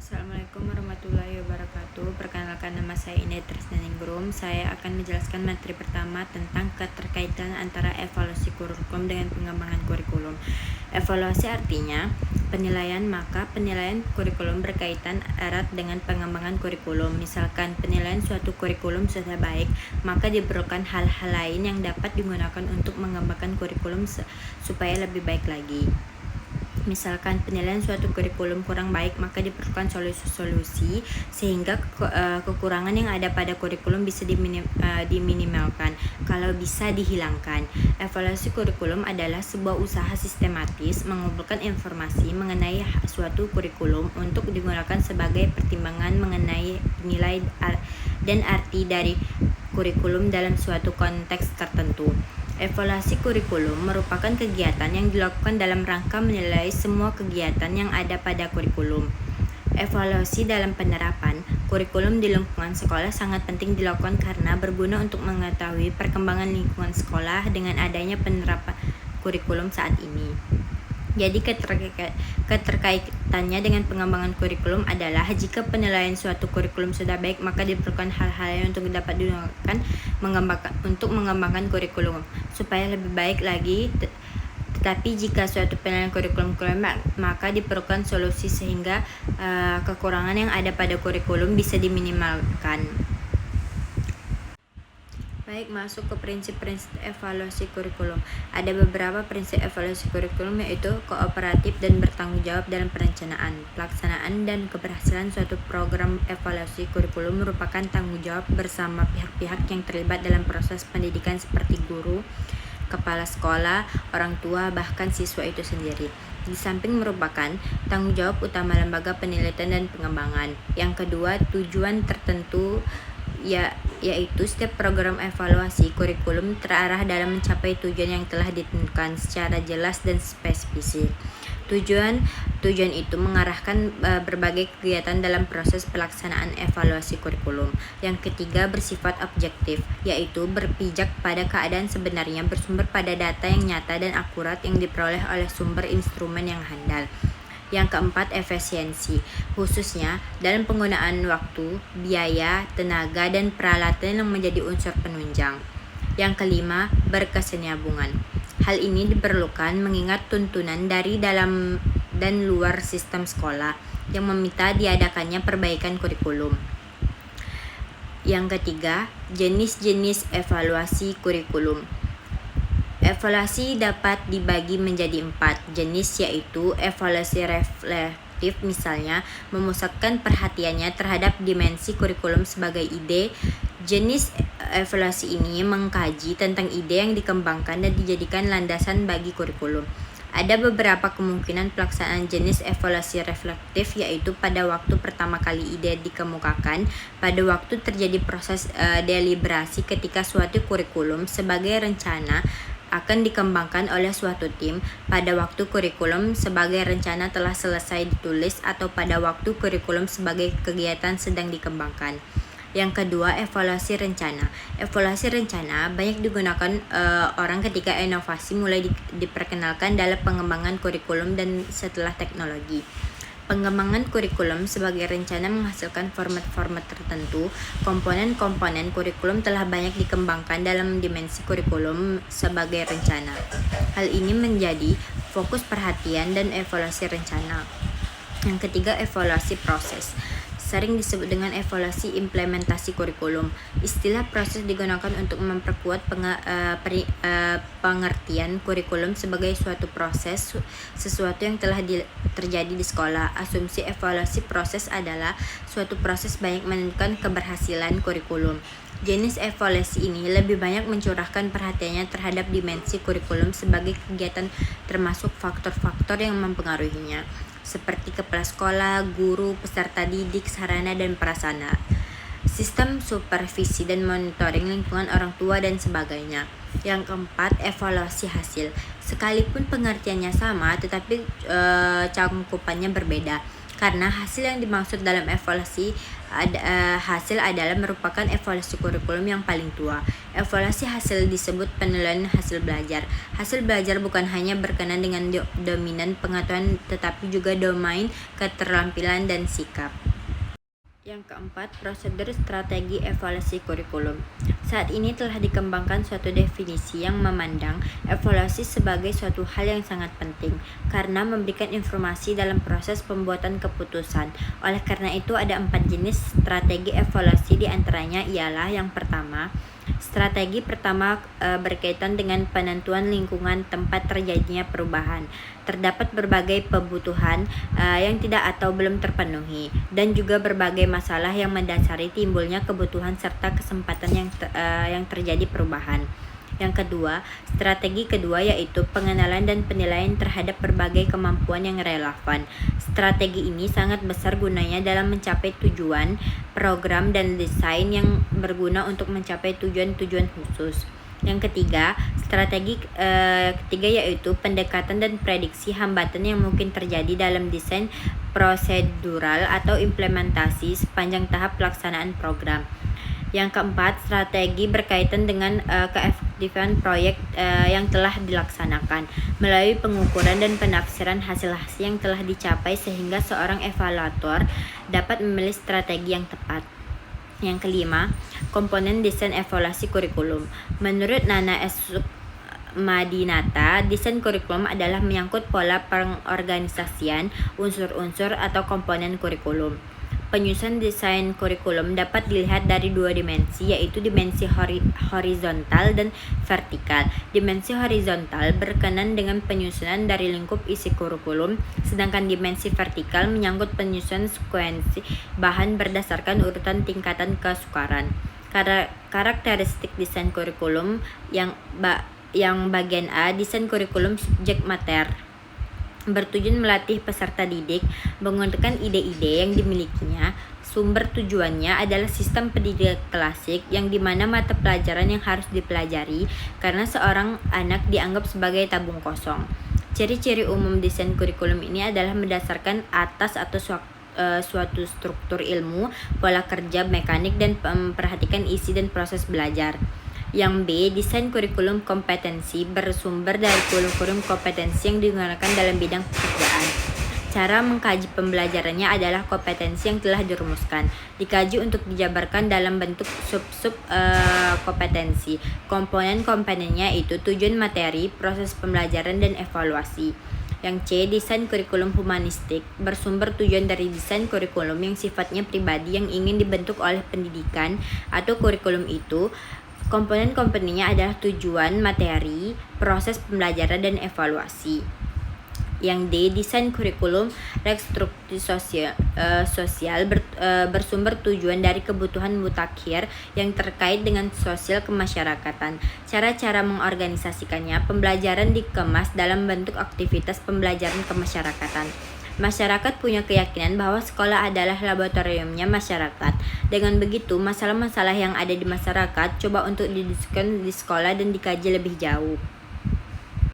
Assalamualaikum warahmatullahi wabarakatuh. Perkenalkan, nama saya Indah Trisnaningrum. Saya akan menjelaskan materi pertama tentang keterkaitan antara evaluasi kurikulum dengan pengembangan kurikulum. Evaluasi artinya penilaian, maka penilaian kurikulum berkaitan erat dengan pengembangan kurikulum. Misalkan penilaian suatu kurikulum sudah baik, maka diperlukan hal-hal lain yang dapat digunakan untuk mengembangkan kurikulum supaya lebih baik lagi. Misalkan penilaian suatu kurikulum kurang baik, maka diperlukan solusi-solusi sehingga kekurangan yang ada pada kurikulum bisa diminimalkan, kalau bisa dihilangkan. Evaluasi kurikulum adalah sebuah usaha sistematis mengumpulkan informasi mengenai suatu kurikulum untuk digunakan sebagai pertimbangan mengenai nilai dan arti dari kurikulum dalam suatu konteks tertentu. Evaluasi kurikulum merupakan kegiatan yang dilakukan dalam rangka menilai semua kegiatan yang ada pada kurikulum. Evaluasi dalam penerapan kurikulum di lingkungan sekolah sangat penting dilakukan karena berguna untuk mengetahui perkembangan lingkungan sekolah dengan adanya penerapan kurikulum saat ini. Jadi keterkaitannya dengan pengembangan kurikulum adalah jika penilaian suatu kurikulum sudah baik, maka diperlukan hal-hal yang untuk dapat digunakan untuk mengembangkan kurikulum supaya lebih baik lagi. Tetapi jika suatu penilaian kurikulum kurang, maka diperlukan solusi sehingga kekurangan yang ada pada kurikulum bisa diminimalkan. Baik, masuk ke prinsip-prinsip evaluasi kurikulum. Ada beberapa prinsip evaluasi kurikulum, yaitu kooperatif dan bertanggung jawab dalam perencanaan, pelaksanaan, dan keberhasilan suatu program. Evaluasi kurikulum merupakan tanggung jawab bersama pihak-pihak yang terlibat dalam proses pendidikan seperti guru, kepala sekolah, orang tua, bahkan siswa itu sendiri. Di samping merupakan tanggung jawab utama lembaga penelitian dan pengembangan. Yang kedua, tujuan tertentu yaitu setiap program evaluasi kurikulum terarah dalam mencapai tujuan yang telah ditentukan secara jelas dan spesifik. Tujuan itu mengarahkan berbagai kegiatan dalam proses pelaksanaan evaluasi kurikulum. Yang ketiga, bersifat objektif, yaitu berpijak pada keadaan sebenarnya, bersumber pada data yang nyata dan akurat yang diperoleh oleh sumber instrumen yang handal. Yang keempat, efisiensi, khususnya dalam penggunaan waktu, biaya, tenaga, dan peralatan yang menjadi unsur penunjang. Yang kelima, berkesinambungan. Hal ini diperlukan mengingat tuntunan dari dalam dan luar sistem sekolah yang meminta diadakannya perbaikan kurikulum. Yang ketiga, jenis-jenis evaluasi kurikulum. Evaluasi dapat dibagi menjadi 4 jenis, yaitu evaluasi reflektif, misalnya memusatkan perhatiannya terhadap dimensi kurikulum sebagai ide. Jenis evaluasi ini mengkaji tentang ide yang dikembangkan dan dijadikan landasan bagi kurikulum. Ada beberapa kemungkinan pelaksanaan jenis evaluasi reflektif, yaitu pada waktu pertama kali ide dikemukakan, pada waktu terjadi proses deliberasi ketika suatu kurikulum sebagai rencana akan dikembangkan oleh suatu tim, pada waktu kurikulum sebagai rencana telah selesai ditulis, atau pada waktu kurikulum sebagai kegiatan sedang dikembangkan. Yang kedua, evaluasi rencana. Evaluasi rencana banyak digunakan orang ketika inovasi mulai diperkenalkan dalam pengembangan kurikulum dan setelah teknologi. Pengembangan kurikulum sebagai rencana menghasilkan format-format tertentu. Komponen-komponen kurikulum telah banyak dikembangkan dalam dimensi kurikulum sebagai rencana. Hal ini menjadi fokus perhatian dan evaluasi rencana. Yang ketiga, evaluasi proses. Sering disebut dengan evaluasi implementasi kurikulum. Istilah proses digunakan untuk memperkuat pengertian kurikulum sebagai suatu proses, sesuatu yang telah terjadi di sekolah. Asumsi evaluasi proses adalah suatu proses banyak menentukan keberhasilan kurikulum. Jenis evaluasi ini lebih banyak mencurahkan perhatiannya terhadap dimensi kurikulum sebagai kegiatan, termasuk faktor-faktor yang mempengaruhinya, seperti kepala sekolah, guru, peserta didik, sarana dan prasarana, sistem supervisi dan monitoring lingkungan, orang tua, dan sebagainya. Yang keempat, evaluasi hasil. Sekalipun pengertiannya sama, tetapi cangkupannya berbeda. Karena hasil yang dimaksud dalam evaluasi hasil adalah merupakan evaluasi kurikulum yang paling tua. Evaluasi hasil disebut penilaian hasil belajar. Hasil belajar bukan hanya berkenaan dengan dominan pengetahuan tetapi juga domain keterampilan dan sikap. Yang keempat, prosedur strategi evaluasi kurikulum. Saat ini telah dikembangkan suatu definisi yang memandang evaluasi sebagai suatu hal yang sangat penting karena memberikan informasi dalam proses pembuatan keputusan. Oleh karena itu ada 4 jenis strategi evaluasi, diantaranya ialah yang pertama, strategi pertama berkaitan dengan penentuan lingkungan tempat terjadinya perubahan. Terdapat berbagai kebutuhan yang tidak atau belum terpenuhi dan juga berbagai masalah yang mendasari timbulnya kebutuhan serta kesempatan yang terjadi perubahan. Yang kedua, strategi kedua yaitu pengenalan dan penilaian terhadap berbagai kemampuan yang relevan. Strategi ini sangat besar gunanya dalam mencapai tujuan, program, dan desain yang berguna untuk mencapai tujuan-tujuan khusus. Yang ketiga, strategi ketiga yaitu pendekatan dan prediksi hambatan yang mungkin terjadi dalam desain prosedural atau implementasi sepanjang tahap pelaksanaan program. Yang keempat, strategi berkaitan dengan keefektifan proyek yang telah dilaksanakan melalui pengukuran dan penafsiran hasil-hasil yang telah dicapai sehingga seorang evaluator dapat memilih strategi yang tepat. Yang kelima, komponen desain evaluasi kurikulum. Menurut Nana S. Madinata, desain kurikulum adalah menyangkut pola pengorganisasian unsur-unsur atau komponen kurikulum. Penyusunan desain kurikulum dapat dilihat dari 2 dimensi, yaitu dimensi horizontal dan vertikal. Dimensi horizontal berkenaan dengan penyusunan dari lingkup isi kurikulum, sedangkan dimensi vertikal menyangkut penyusunan sekuensi bahan berdasarkan urutan tingkatan kesukaran. Karakteristik desain kurikulum yang bagian A, desain kurikulum subjek mater, bertujuan melatih peserta didik menggunakan ide-ide yang dimilikinya. Sumber tujuannya adalah sistem pendidikan klasik yang dimana mata pelajaran yang harus dipelajari karena seorang anak dianggap sebagai tabung kosong. Ciri-ciri umum desain kurikulum ini adalah mendasarkan atas atau suatu struktur ilmu, pola kerja mekanik, dan memperhatikan isi dan proses belajar. Yang B, desain kurikulum kompetensi bersumber dari kurikulum kompetensi yang digunakan dalam bidang pekerjaan. Cara mengkaji pembelajarannya adalah kompetensi yang telah dirumuskan, dikaji untuk dijabarkan dalam bentuk sub-sub kompetensi. Komponen-komponennya itu tujuan materi, proses pembelajaran, dan evaluasi. Yang C, desain kurikulum humanistik bersumber tujuan dari desain kurikulum yang sifatnya pribadi yang ingin dibentuk oleh pendidikan atau kurikulum itu. Komponen-komponennya adalah tujuan, materi, proses pembelajaran, dan evaluasi. Yang D, desain kurikulum rekonstruksi sosial bersumber tujuan dari kebutuhan mutakhir yang terkait dengan sosial kemasyarakatan. Cara-cara mengorganisasikannya, pembelajaran dikemas dalam bentuk aktivitas pembelajaran kemasyarakatan. Masyarakat punya keyakinan bahwa sekolah adalah laboratoriumnya masyarakat. Dengan begitu, masalah-masalah yang ada di masyarakat coba untuk didiskusikan di sekolah dan dikaji lebih jauh.